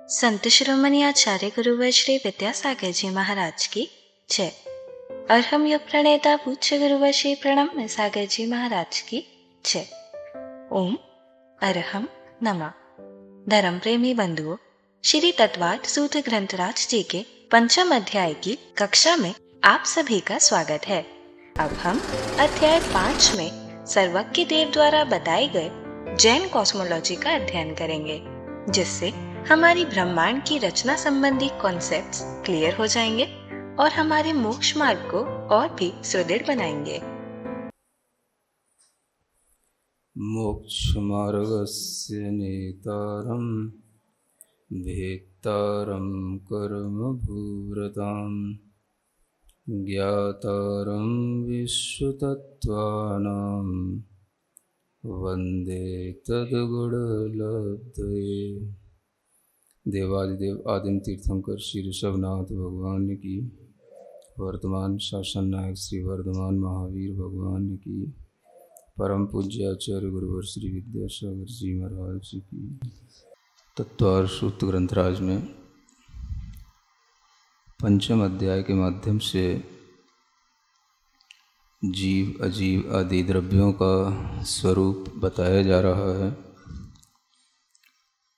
संत शिरोमणि आचार्य गुरुवर श्री विद्यासागर जी महाराज की जय। अरहम योग प्रणेता पूज्य गुरुवर श्री प्रणम सागर जी महाराज की जय। ओम अरहम नमः। धर्म प्रेमी बंधुओं, श्री तत्वार्थ सूत्र ग्रंथराज जी के पंचम अध्याय की कक्षा में आप सभी का स्वागत है। अब हम अध्याय 5 में सर्वज्ञ देव द्वारा बताए गए जैन कॉस्मोलॉजी का अध्ययन करेंगे, जिससे हमारी ब्रह्मांड की रचना संबंधी कॉन्सेप्ट्स क्लियर हो जाएंगे और हमारे मोक्ष मार्ग को और भी सुदृढ़ बनाएंगे। मोक्षमार्गस्य नेतारं भेक्तारं कर्मभूरतां ज्ञातारं विश्वतत्त्वानां वन्दे तद्गुणलब्धये। देवादिदेव आदिम तीर्थंकर श्री ऋषभनाथ भगवान की, वर्तमान शासन नायक श्री वर्धमान महावीर भगवान की, परम पूज्य आचार्य गुरुवर श्री विद्यासागर जी महाराज जी की। तत्वार्थ सूत्र ग्रंथराज में पंचम अध्याय के माध्यम से जीव अजीव आदि द्रव्यों का स्वरूप बताया जा रहा है।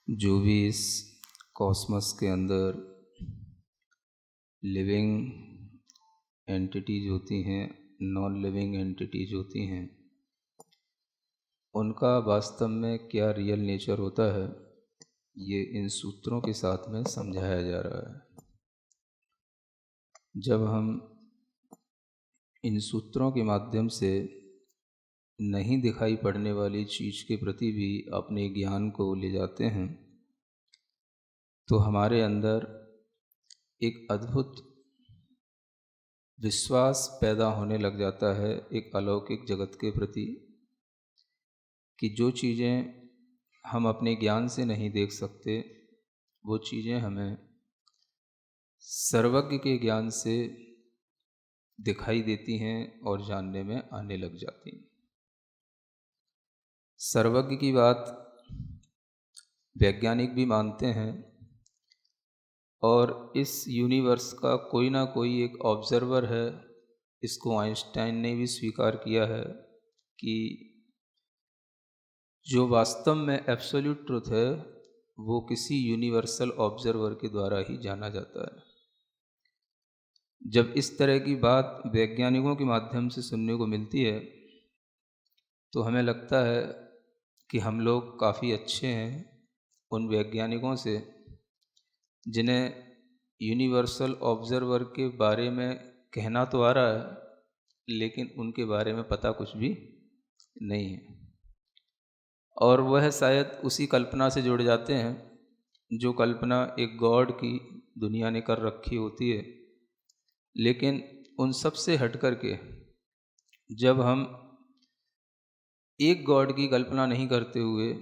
जो भी इस कॉस्मस के अंदर लिविंग एंटिटीज होती हैं, नॉन लिविंग एंटिटीज होती हैं, उनका वास्तव में क्या रियल नेचर होता है, ये इन सूत्रों के साथ में समझाया जा रहा है। जब हम इन सूत्रों के माध्यम से नहीं दिखाई पड़ने वाली चीज़ के प्रति भी अपने ज्ञान को ले जाते हैं, तो हमारे अंदर एक अद्भुत विश्वास पैदा होने लग जाता है एक अलौकिक जगत के प्रति, कि जो चीज़ें हम अपने ज्ञान से नहीं देख सकते, वो चीज़ें हमें सर्वज्ञ के ज्ञान से दिखाई देती हैं और जानने में आने लग जाती हैं। सर्वज्ञ की बात वैज्ञानिक भी मानते हैं, और इस यूनिवर्स का कोई ना कोई एक ऑब्जर्वर है। इसको आइंस्टाइन ने भी स्वीकार किया है कि जो वास्तव में एब्सोल्यूट ट्रुथ है, वो किसी यूनिवर्सल ऑब्जर्वर के द्वारा ही जाना जाता है। जब इस तरह की बात वैज्ञानिकों के माध्यम से सुनने को मिलती है, तो हमें लगता है कि हम लोग काफ़ी अच्छे हैं उन वैज्ञानिकों से, जिन्हें यूनिवर्सल ऑब्जर्वर के बारे में कहना तो आ रहा है, लेकिन उनके बारे में पता कुछ भी नहीं है। और वह शायद उसी कल्पना से जुड़ जाते हैं जो कल्पना एक गॉड की दुनिया ने कर रखी होती है। लेकिन उन सब से हट कर के जब हम एक गॉड की कल्पना नहीं करते हुए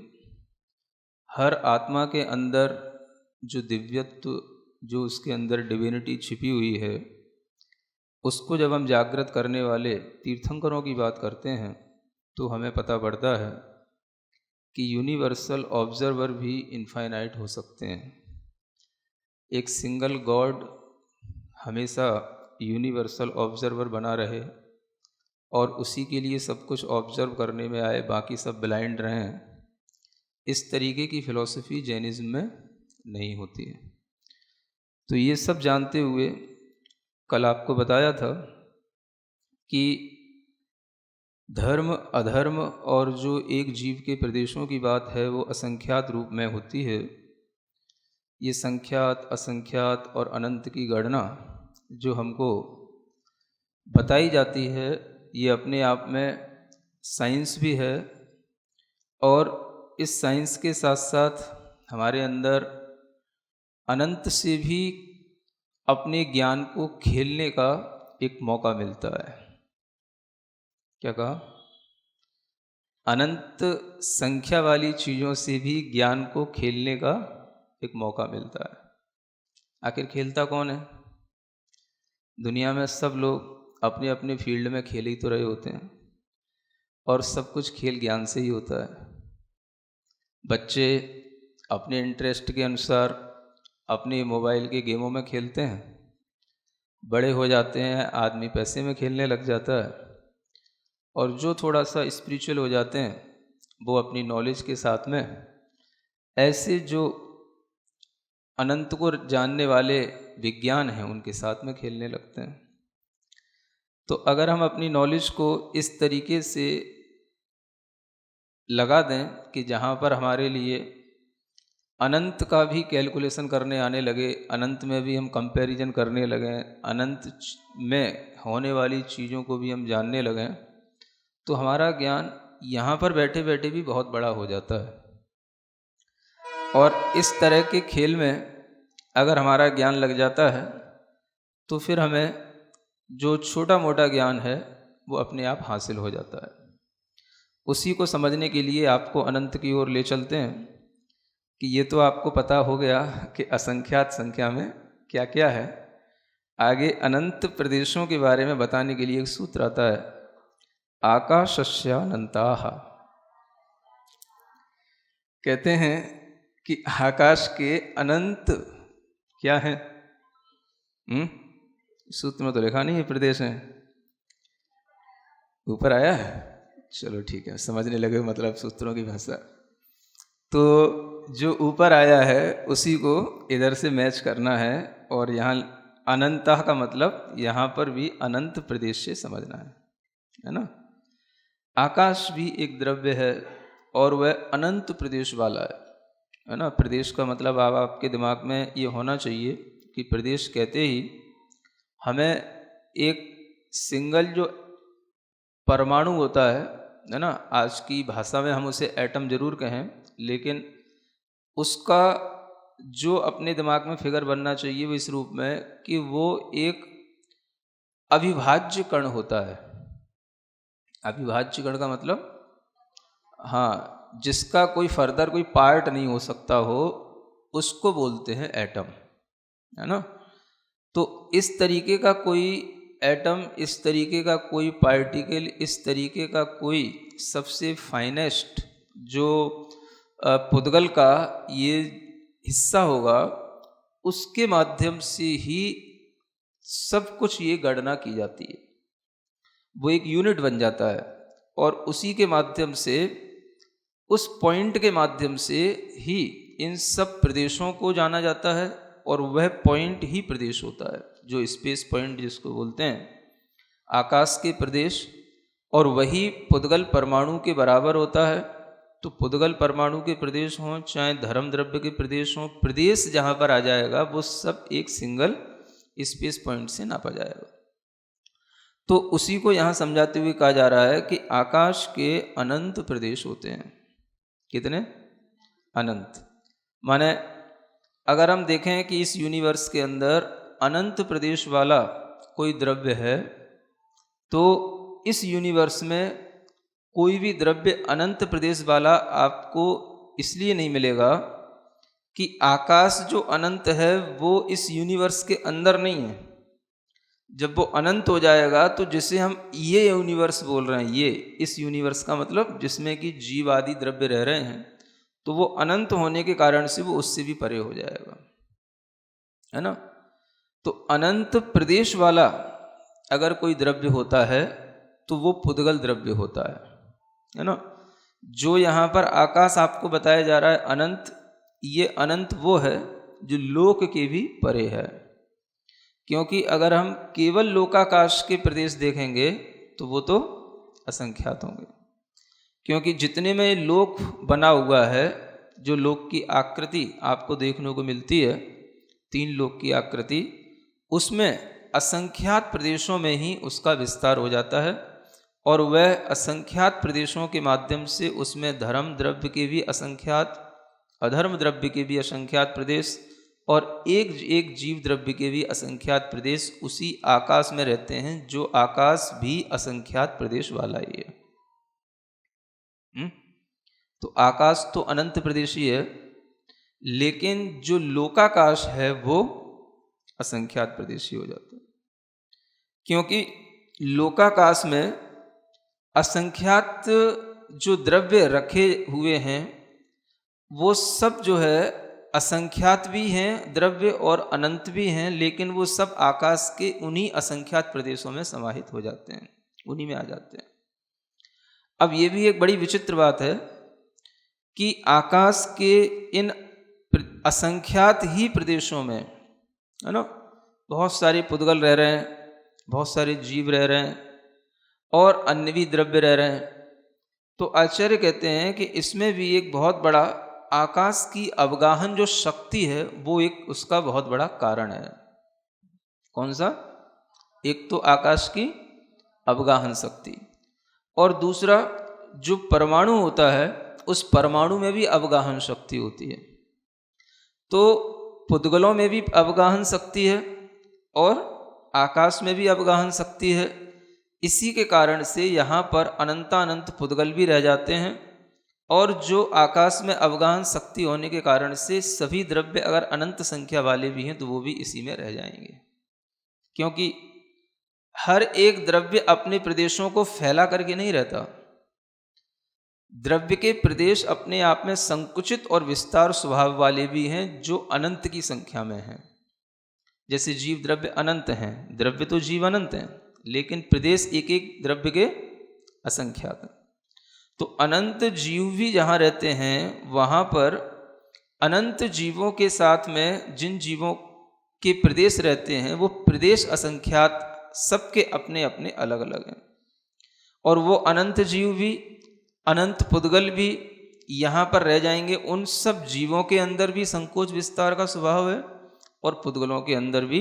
हर आत्मा के अंदर जो दिव्यत्व, जो उसके अंदर डिविनिटी छिपी हुई है, उसको जब हम जागृत करने वाले तीर्थंकरों की बात करते हैं, तो हमें पता पड़ता है कि यूनिवर्सल ऑब्जर्वर भी इनफाइनाइट हो सकते हैं। एक सिंगल गॉड हमेशा यूनिवर्सल ऑब्जर्वर बना रहे और उसी के लिए सब कुछ ऑब्जर्व करने में आए, बाकी सब ब्लाइंड रहें, इस तरीके की फिलॉसफी जैनिज्म में नहीं होती है। तो ये सब जानते हुए कल आपको बताया था कि धर्म अधर्म और जो एक जीव के प्रदेशों की बात है, वो असंख्यात रूप में होती है। ये संख्यात, असंख्यात और अनंत की गणना जो हमको बताई जाती है, ये अपने आप में साइंस भी है, और इस साइंस के साथ साथ हमारे अंदर अनंत से भी अपने ज्ञान को खेलने का एक मौका मिलता है। क्या कहा? अनंत संख्या वाली चीज़ों से भी ज्ञान को खेलने का एक मौका मिलता है। आखिर खेलता कौन है? दुनिया में सब लोग अपने अपने फील्ड में खेल ही तो रहे होते हैं, और सब कुछ खेल ज्ञान से ही होता है। बच्चे अपने इंटरेस्ट के अनुसार अपनी मोबाइल के गेमों में खेलते हैं, बड़े हो जाते हैं आदमी पैसे में खेलने लग जाता है, और जो थोड़ा सा स्पिरिचुअल हो जाते हैं वो अपनी नॉलेज के साथ में ऐसे जो अनंत को जानने वाले विज्ञान हैं उनके साथ में खेलने लगते हैं। तो अगर हम अपनी नॉलेज को इस तरीके से लगा दें कि जहाँ पर हमारे लिए अनंत का भी कैलकुलेशन करने आने लगे, अनंत में भी हम कंपैरिजन करने लगें, अनंत में होने वाली चीज़ों को भी हम जानने लगें, तो हमारा ज्ञान यहाँ पर बैठे बैठे भी बहुत बड़ा हो जाता है। और इस तरह के खेल में अगर हमारा ज्ञान लग जाता है तो फिर हमें जो छोटा मोटा ज्ञान है वो अपने आप हासिल हो जाता है। उसी को समझने के लिए आपको अनंत की ओर ले चलते हैं कि ये तो आपको पता हो गया कि असंख्यात संख्या में क्या क्या है। आगे अनंत प्रदेशों के बारे में बताने के लिए एक सूत्र आता है, आकाशस्यानंताः। कहते हैं कि आकाश के अनंत क्या है? सूत्र में तो लिखा नहीं है प्रदेश है, ऊपर आया है। चलो ठीक है, समझने लगे मतलब सूत्रों की भाषा। तो जो ऊपर आया है उसी को इधर से मैच करना है, और यहाँ अनंतः का मतलब यहाँ पर भी अनंत प्रदेश से समझना है ना। आकाश भी एक द्रव्य है और वह अनंत प्रदेश वाला है ना। प्रदेश का मतलब आपके दिमाग में ये होना चाहिए कि प्रदेश कहते ही हमें एक सिंगल जो परमाणु होता है ना, आज की भाषा में हम उसे एटम जरूर कहें, लेकिन उसका जो अपने दिमाग में फिगर बनना चाहिए वो इस रूप में कि वो एक अविभाज्य कण होता है। अविभाज्य कण का मतलब, हाँ, जिसका कोई फर्दर कोई पार्ट नहीं हो सकता हो, उसको बोलते हैं एटम, है ना। तो इस तरीके का कोई एटम, इस तरीके का कोई पार्टिकल, इस तरीके का कोई सबसे फाइनेस्ट जो पुद्गल का ये हिस्सा होगा, उसके माध्यम से ही सब कुछ ये गणना की जाती है। वो एक यूनिट बन जाता है और उसी के माध्यम से, उस पॉइंट के माध्यम से ही इन सब प्रदेशों को जाना जाता है, और वह पॉइंट ही प्रदेश होता है, जो स्पेस पॉइंट जिसको बोलते हैं, आकाश के प्रदेश। और वही पुद्गल परमाणु के बराबर होता है। तो पुद्गल परमाणु के प्रदेश हों चाहे धर्म द्रव्य के प्रदेश हों, प्रदेश जहाँ पर आ जाएगा वो सब एक सिंगल स्पेस पॉइंट से नापा जाएगा। तो उसी को यहाँ समझाते हुए कहा जा रहा है कि आकाश के अनंत प्रदेश होते हैं। कितने? अनंत। माने अगर हम देखें कि इस यूनिवर्स के अंदर अनंत प्रदेश वाला कोई द्रव्य है, तो इस यूनिवर्स में कोई भी द्रव्य अनंत प्रदेश वाला आपको इसलिए नहीं मिलेगा कि आकाश जो अनंत है वो इस यूनिवर्स के अंदर नहीं है। जब वो अनंत हो जाएगा तो जिसे हम ये यूनिवर्स बोल रहे हैं, ये इस यूनिवर्स का मतलब जिसमें कि जीव आदि द्रव्य रह रहे हैं, तो वो अनंत होने के कारण से वो उससे भी परे हो जाएगा, है ना। तो अनंत प्रदेश वाला अगर कोई द्रव्य होता है तो वो पुद्गल द्रव्य होता है ना। जो यहाँ पर आकाश आपको बताया जा रहा है अनंत, ये अनंत वो है जो लोक के भी परे है। क्योंकि अगर हम केवल लोकाकाश के प्रदेश देखेंगे तो वो तो असंख्यात होंगे, क्योंकि जितने में लोक बना हुआ है, जो लोक की आकृति आपको देखने को मिलती है, 3 लोक की आकृति, उसमें असंख्यात प्रदेशों में ही उसका विस्तार हो जाता है। और वह असंख्यात प्रदेशों के माध्यम से उसमें धर्म द्रव्य के भी असंख्यात, अधर्म द्रव्य के भी असंख्यात प्रदेश, और एक एक जीव द्रव्य के भी असंख्यात प्रदेश उसी आकाश में रहते हैं, जो आकाश भी असंख्यात प्रदेश वाला ही है। तो आकाश तो अनंत प्रदेशी है, लेकिन जो लोकाकाश है वो असंख्यात प्रदेशी हो जाता है। क्योंकि लोकाकाश में असंख्यात जो द्रव्य रखे हुए हैं वो सब जो है असंख्यात भी हैं द्रव्य और अनंत भी हैं, लेकिन वो सब आकाश के उन्हीं असंख्यात प्रदेशों में समाहित हो जाते हैं, उन्हीं में आ जाते हैं। अब ये भी एक बड़ी विचित्र बात है कि आकाश के इन असंख्यात ही प्रदेशों में, है ना, बहुत सारे पुद्गल रह रहे हैं, बहुत सारे जीव रह रहे हैं और अन्य भी द्रव्य रह रहे हैं। तो आचार्य कहते हैं कि इसमें भी एक बहुत बड़ा आकाश की अवगाहन जो शक्ति है वो एक उसका बहुत बड़ा कारण है। कौन सा? एक तो आकाश की अवगाहन शक्ति, और दूसरा जो परमाणु होता है उस परमाणु में भी अवगाहन शक्ति होती है। तो पुद्गलों में भी अवगाहन शक्ति है और आकाश में भी अवगाहन शक्ति है। इसी के कारण से यहाँ पर अनंतानंत पुद्गल भी रह जाते हैं, और जो आकाश में अवगाहन शक्ति होने के कारण से सभी द्रव्य अगर अनंत संख्या वाले भी हैं तो वो भी इसी में रह जाएंगे, क्योंकि हर एक द्रव्य अपने प्रदेशों को फैला करके नहीं रहता। द्रव्य के प्रदेश अपने आप में संकुचित और विस्तार स्वभाव वाले भी हैं जो अनंत की संख्या में हैं। जैसे जीव द्रव्य अनंत हैं, द्रव्य तो जीव अनंत हैं, लेकिन प्रदेश एक एक द्रव्य के असंख्यात हैं। तो अनंत जीव भी जहाँ रहते हैं वहाँ पर अनंत जीवों के साथ में जिन जीवों के प्रदेश रहते हैं वो प्रदेश असंख्यात सबके अपने अपने अलग अलग हैं, और वो अनंत जीव भी अनंत पुद्गल भी यहाँ पर रह जाएंगे। उन सब जीवों के अंदर भी संकोच विस्तार का स्वभाव है और पुद्गलों के अंदर भी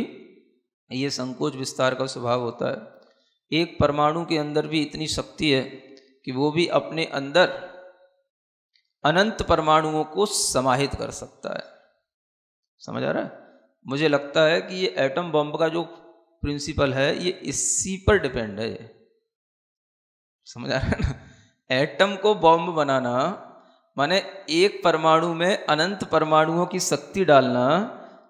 ये संकोच विस्तार का स्वभाव होता है। एक परमाणु के अंदर भी इतनी शक्ति है कि वो भी अपने अंदर अनंत परमाणुओं को समाहित कर सकता है। समझ आ रहा है? मुझे लगता है कि ये एटम बॉम्ब का जो प्रिंसिपल है ये इसी पर डिपेंड है। समझ आ रहा है ना? एटम को बॉम्ब बनाना माने एक परमाणु में अनंत परमाणुओं की शक्ति डालना,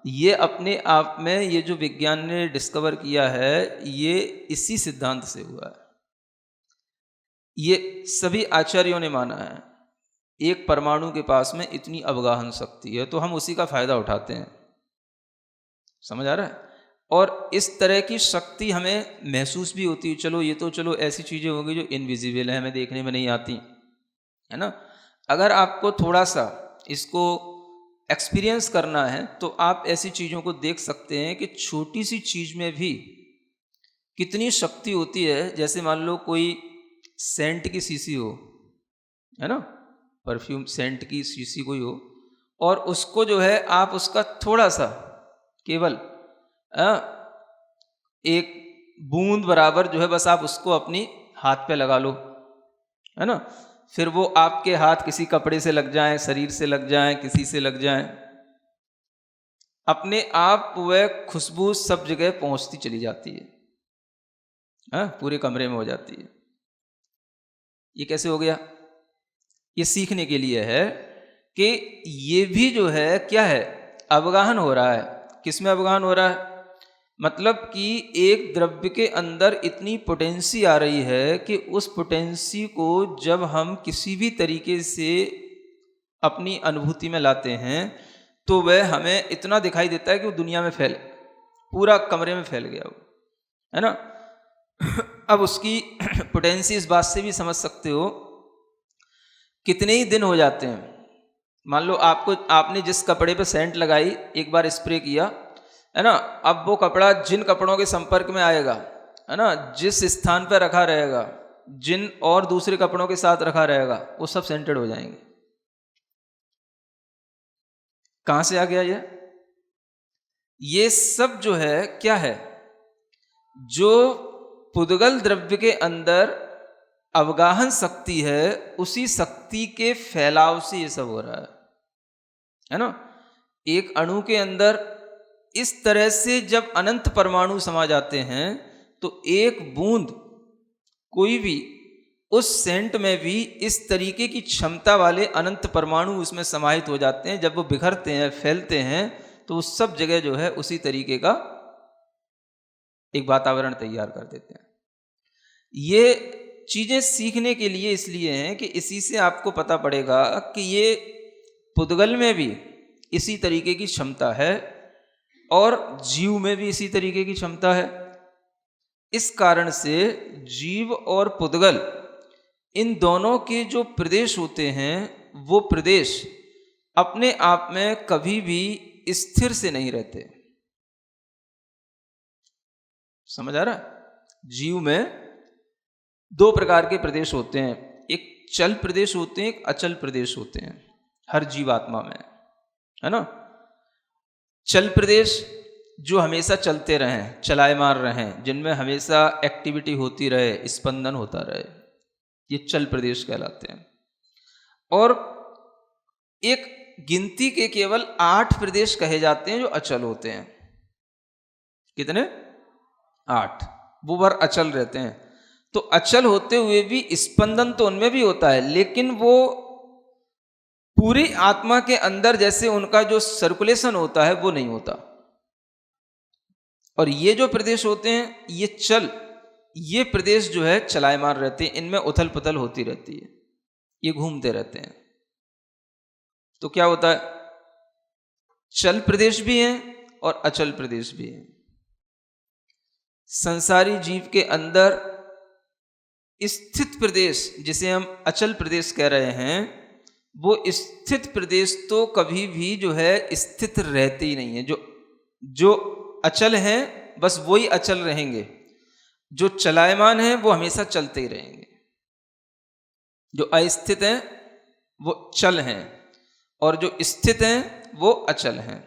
ये अपने आप में ये जो विज्ञान ने डिस्कवर किया है ये इसी सिद्धांत से हुआ है। ये सभी आचार्यों ने माना है। एक परमाणु के पास में इतनी अवगाहन शक्ति है तो हम उसी का फायदा उठाते हैं। समझ आ रहा है? और इस तरह की शक्ति हमें महसूस भी होती है। चलो ये तो चलो ऐसी चीज़ें होंगी जो इनविजिबल है, हमें देखने में नहीं आती, है ना। अगर आपको थोड़ा सा इसको एक्सपीरियंस करना है तो आप ऐसी चीज़ों को देख सकते हैं कि छोटी सी चीज़ में भी कितनी शक्ति होती है। जैसे मान लो कोई सेंट की शीशी हो, है ना, परफ्यूम सेंट की शीशी कोई हो, और उसको जो है आप उसका थोड़ा सा केवल एक बूंद बराबर जो है बस आप उसको अपनी हाथ पे लगा लो, है ना। फिर वो आपके हाथ किसी कपड़े से लग जाएं, शरीर से लग जाएं, किसी से लग जाएं, अपने आप वह खुशबू सब जगह पहुंचती चली जाती है, पूरे कमरे में हो जाती है। ये कैसे हो गया? ये सीखने के लिए है कि ये भी जो है क्या है, अवगाहन हो रहा है। किसमें अवगाहन हो रहा है? मतलब कि एक द्रव्य के अंदर इतनी पोटेंसी आ रही है कि उस पोटेंसी को जब हम किसी भी तरीके से अपनी अनुभूति में लाते हैं तो वह हमें इतना दिखाई देता है कि वो दुनिया में फैल, पूरा कमरे में फैल गया वो, है ना। अब उसकी पोटेंसी इस बात से भी समझ सकते हो, कितने ही दिन हो जाते हैं। मान लो आपने जिस कपड़े पे सेंट लगाई, एक बार स्प्रे किया, है ना, अब वो कपड़ा जिन कपड़ों के संपर्क में आएगा, है ना, जिस स्थान पर रखा रहेगा, जिन और दूसरे कपड़ों के साथ रखा रहेगा, वो सब सेंटेड हो जाएंगे। कहाँ से आ गया ये सब जो है क्या है, जो पुद्गल द्रव्य के अंदर अवगाहन शक्ति है उसी शक्ति के फैलाव से ये सब हो रहा है ना। एक अणु के अंदर इस तरह से जब अनंत परमाणु समा जाते हैं तो एक बूंद कोई भी उस सेंट में भी इस तरीके की क्षमता वाले अनंत परमाणु उसमें समाहित हो जाते हैं। जब वो बिखरते हैं, फैलते हैं, तो उस सब जगह जो है उसी तरीके का एक वातावरण तैयार कर देते हैं। ये चीज़ें सीखने के लिए इसलिए हैं कि इसी से आपको पता पड़ेगा कि ये पुद्गल में भी इसी तरीके की क्षमता है और जीव में भी इसी तरीके की क्षमता है। इस कारण से जीव और पुद्गल इन दोनों के जो प्रदेश होते हैं वो प्रदेश अपने आप में कभी भी स्थिर से नहीं रहते। समझ आ रहा? जीव में दो प्रकार के प्रदेश होते हैं, एक चल प्रदेश होते हैं, एक अचल प्रदेश होते हैं हर जीवात्मा में, है ना। चल प्रदेश जो हमेशा चलते रहें, चलायमान रहें, जिनमें हमेशा एक्टिविटी होती रहे, स्पंदन होता रहे, ये चल प्रदेश कहलाते हैं। और एक गिनती के केवल 8 प्रदेश कहे जाते हैं जो अचल होते हैं। कितने? 8। वो भर अचल रहते हैं। तो अचल होते हुए भी स्पंदन तो उनमें भी होता है, लेकिन वो पूरी आत्मा के अंदर जैसे उनका जो सर्कुलेशन होता है वो नहीं होता। और ये जो प्रदेश होते हैं ये प्रदेश जो है चलायमान रहते हैं, इनमें उथल पुथल होती रहती है, ये घूमते रहते हैं। तो क्या होता है, चल प्रदेश भी हैं और अचल प्रदेश भी हैं। संसारी जीव के अंदर स्थित प्रदेश जिसे हम अचल प्रदेश कह रहे हैं, वो स्थित प्रदेश तो कभी भी जो है स्थित रहते ही नहीं है। जो अचल हैं बस वही अचल रहेंगे, जो चलायमान हैं वो हमेशा चलते ही रहेंगे। जो अस्थित हैं वो चल हैं और जो स्थित हैं वो अचल हैं।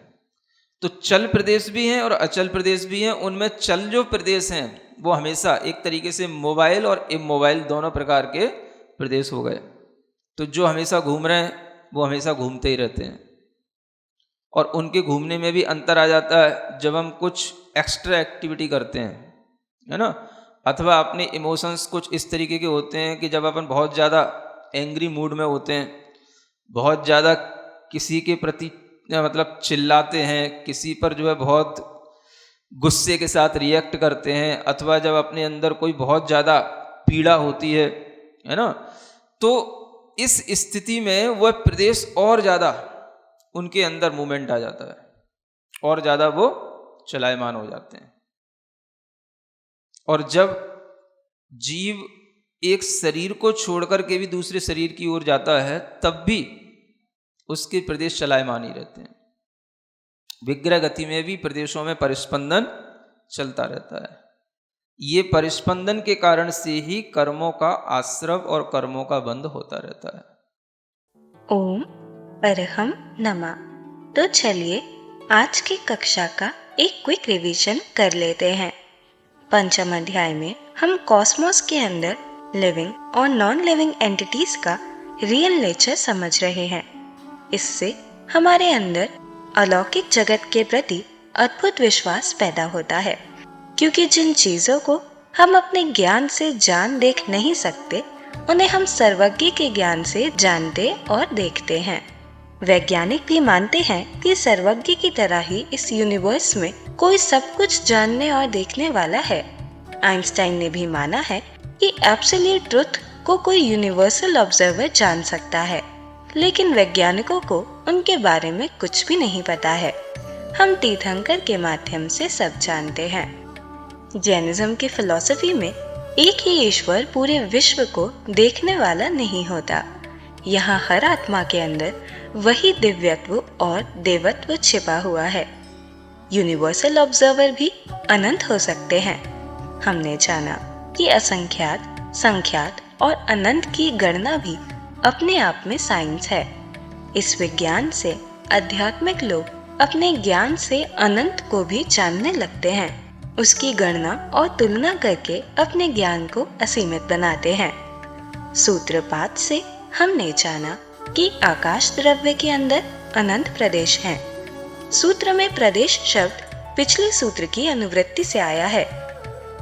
तो चल प्रदेश भी हैं और अचल प्रदेश भी हैं। उनमें चल जो प्रदेश हैं वो हमेशा एक तरीके से मोबाइल और इमोबाइल दोनों प्रकार के प्रदेश हो गए। तो जो हमेशा घूम रहे हैं वो हमेशा घूमते ही रहते हैं, और उनके घूमने में भी अंतर आ जाता है जब हम कुछ एक्स्ट्रा एक्टिविटी करते हैं, है ना। अथवा अपने इमोशंस कुछ इस तरीके के होते हैं कि जब अपन बहुत ज़्यादा एंग्री मूड में होते हैं, बहुत ज़्यादा किसी के प्रति मतलब चिल्लाते हैं, किसी पर जो है बहुत गुस्से के साथ रिएक्ट करते हैं, अथवा जब अपने अंदर कोई बहुत ज़्यादा पीड़ा होती है ना, तो इस स्थिति में वह प्रदेश और ज़्यादा उनके अंदर मूवमेंट आ जाता है और ज़्यादा वो चलायमान हो जाते हैं। और जब जीव एक शरीर को छोड़कर के भी दूसरे शरीर की ओर जाता है तब भी उसके प्रदेश चलायमान ही रहते हैं। विग्रह गति में भी प्रदेशों में परिस्पंदन चलता रहता है। ये परिस्पंदन के कारण से ही कर्मों का आश्रव और कर्मों का बंध होता रहता है। ओम अरहम नमः। तो चलिए आज की कक्षा का एक क्विक रिवीजन कर लेते हैं। पंचम अध्याय में हम कॉस्मोस के अंदर लिविंग और नॉन लिविंग एंटिटीज का रियल नेचर समझ रहे हैं। इससे हमारे अंदर अलौकिक जगत के प्रति अद्भुत विश्वास पैदा होता है, क्योंकि जिन चीजों को हम अपने ज्ञान से जान देख नहीं सकते उन्हें हम सर्वज्ञ के ज्ञान से जानते और देखते हैं। वैज्ञानिक भी मानते हैं कि सर्वज्ञ की तरह ही इस यूनिवर्स में कोई सब कुछ जानने और देखने वाला है। आइंस्टाइन ने भी माना है कि एब्सोल्यूट ट्रुथ को कोई यूनिवर्सल ऑब्जर्वर जान सकता है, लेकिन वैज्ञानिकों को उनके बारे में कुछ भी नहीं पता है। हम तीर्थंकर के माध्यम से सब जानते हैं। जैनिज्म की फिलॉसफी में एक ही ईश्वर पूरे विश्व को देखने वाला नहीं होता। यहाँ हर आत्मा के अंदर वही दिव्यत्व और देवत्व छिपा हुआ है। यूनिवर्सल ऑब्जर्वर भी अनंत हो सकते हैं। हमने जाना कि असंख्यात, संख्यात और अनंत की गणना भी अपने आप में साइंस है। इस विज्ञान से आध्यात्मिक लोग अपने ज्ञान से अनंत को भी जानने लगते हैं, उसकी गणना और तुलना करके अपने ज्ञान को असीमित बनाते हैं। सूत्रपात से हमने जाना कि आकाश द्रव्य के अंदर अनंत प्रदेश हैं। सूत्र में प्रदेश शब्द पिछले सूत्र की अनुवृत्ति से आया है।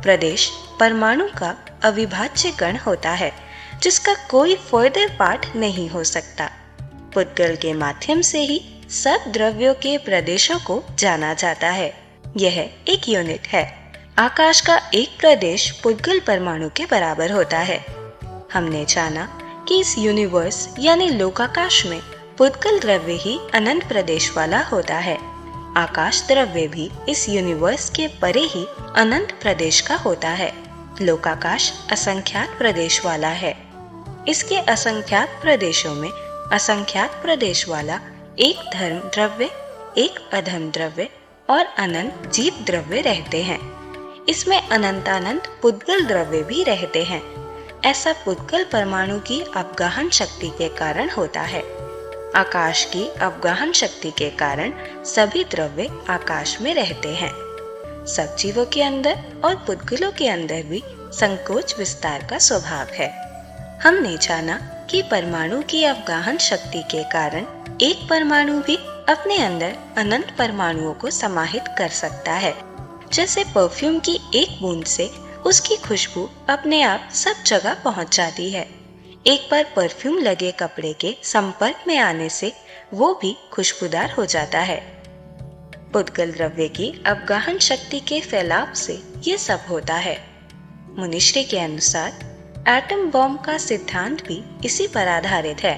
प्रदेश परमाणु का अविभाज्य कण होता है, जिसका कोई फर्दर पार्ट नहीं हो सकता। पुद्गल के माध्यम से ही सब द्रव्यों के प्रदेशों को जाना जाता है। यह एक यूनिट है। आकाश का एक प्रदेश पुद्गल परमाणु के बराबर होता है। हमने जाना कि इस यूनिवर्स यानी लोकाकाश में पुद्गल द्रव्य ही अनंत प्रदेश वाला होता है। आकाश द्रव्य भी इस यूनिवर्स के परे ही अनंत प्रदेश का होता है। लोकाकाश असंख्यात प्रदेश वाला है। इसके असंख्यात प्रदेशों में असंख्यात प्रदेश वाला एक धर्म द्रव्य, एक अधर्म द्रव्य और अनंत जीव द्रव्य रहते हैं। इसमें अनंतानंत पुद्गल द्रव्य भी रहते हैं। ऐसा पुद्गल परमाणु की अपगाहन शक्ति के कारण होता है। आकाश की अपगाहन शक्ति के कारण सभी द्रव्य आकाश में रहते हैं। सब जीवों के अंदर और पुद्गलों के अंदर भी संकोच विस्तार का स्वभाव है। हमने जाना कि परमाणु की अपगाहन शक्ति के कारण एक परमाणु भी अपने अंदर अनंत परमाणुओं को समाहित कर सकता है। जैसे परफ्यूम की एक बूंद से उसकी खुशबू अपने आप सब जगह पहुंच जाती है। एक बार परफ्यूम लगे कपड़े के संपर्क में आने से वो भी खुशबूदार हो जाता है। पुद्गल द्रव्य की अपगाहन शक्ति के फैलाव से ये सब होता है। मुनिश्री के अनुसार एटम बॉम्ब का सिद्धांत भी इसी पर आधारित है।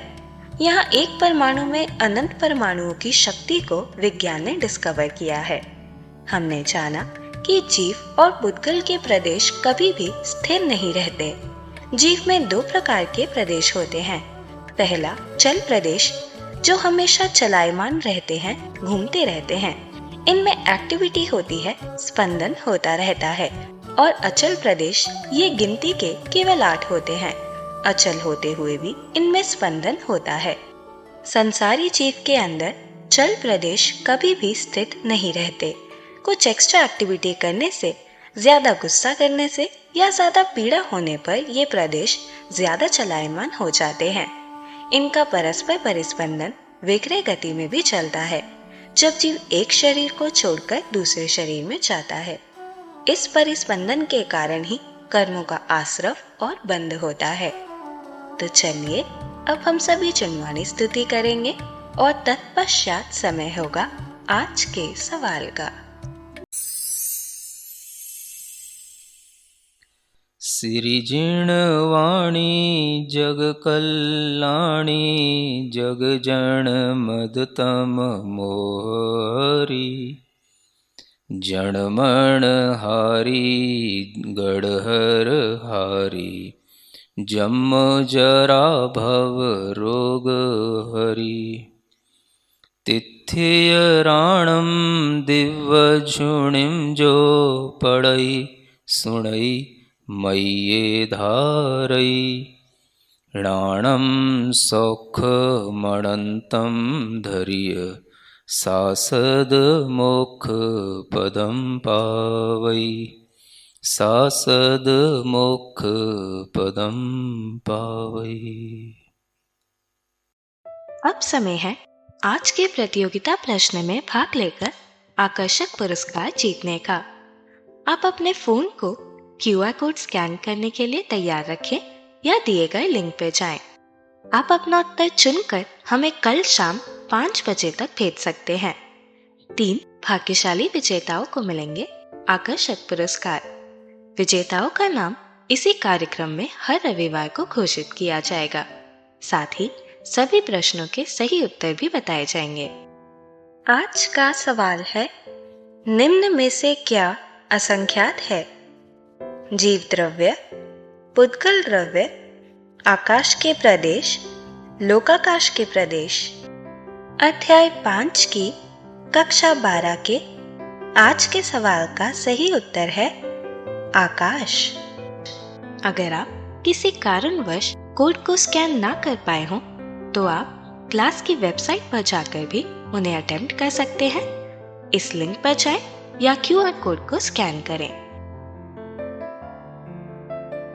यहाँ एक परमाणु में अनंत परमाणुओं की शक्ति को विज्ञान ने डिस्कवर किया है। हमने जाना कि जीव और पुद्गल के प्रदेश कभी भी स्थिर नहीं रहते। जीव में दो प्रकार के प्रदेश होते हैं। पहला चल प्रदेश, जो हमेशा चलायमान रहते हैं, घूमते रहते हैं। इनमें एक्टिविटी होती है, स्पंदन होता रहता है। और अचल प्रदेश, ये गिनती के केवल 8 होते हैं। अचल होते हुए भी इनमें स्पंदन होता है। संसारी जीव के अंदर चल प्रदेश कभी भी स्थित नहीं रहते। कुछ एक्स्ट्रा एक्टिविटी करने से, ज्यादा गुस्सा करने से या ज्यादा पीड़ा होने पर ये प्रदेश ज्यादा चलायमान हो जाते हैं। इनका परस्पर परिस्पंदन विक्रय गति में भी चलता है, जब जीव एक शरीर को छोड़कर दूसरे शरीर में जाता है। इस परिस्पंदन के कारण ही कर्मों का आश्रव और बंध होता है। तो चलिए अब हम सभी चुनवानी स्तुति करेंगे और तत्पश्चात समय होगा आज के सवाल का। सिरिजिणवाणी जग कल्याणी जग जन मदतम मोहरी जणमण हारी गढ़हर हारी जम जरा भव रोग हरि तिथ्य राणम दिव्य झुणिम जो पड़ई सुणई मय्ये धारई राणम सौख मणंतम धर्य सासद मोक्ष पदम पावई सासद मोक्ष पदम पावई। अब समय है आज के प्रतियोगिता प्रश्न में भाग लेकर आकर्षक पुरस्कार जीतने का। आप अपने फोन को QR कोड स्कैन करने के लिए तैयार रखें या दिए गए लिंक पे जाएं। आप अपना उत्तर चुनकर हमें कल शाम 5 बजे तक भेज सकते हैं। 3 भाग्यशाली विजेताओं को मिलेंगे आकर्षक पुरस्कार। विजेताओं का नाम इसी कार्यक्रम में हर रविवार को घोषित किया जाएगा। साथ ही सभी प्रश्नों के सही उत्तर भी बताए जाएंगे। आज का सवाल है, निम्न में से क्या असंख्यात है? जीव द्रव्य, पुद्गल द्रव्य, आकाश के प्रदेश, लोकाकाश के प्रदेश। अध्याय 5 की कक्षा 12 के आज के सवाल का सही उत्तर है आकाश। अगर आप किसी कारणवश कोड को स्कैन ना कर पाए हों तो आप क्लास की वेबसाइट पर जाकर भी उन्हें अटेम्प्ट कर सकते हैं। इस लिंक पर जाएं या QR कोड को स्कैन करें।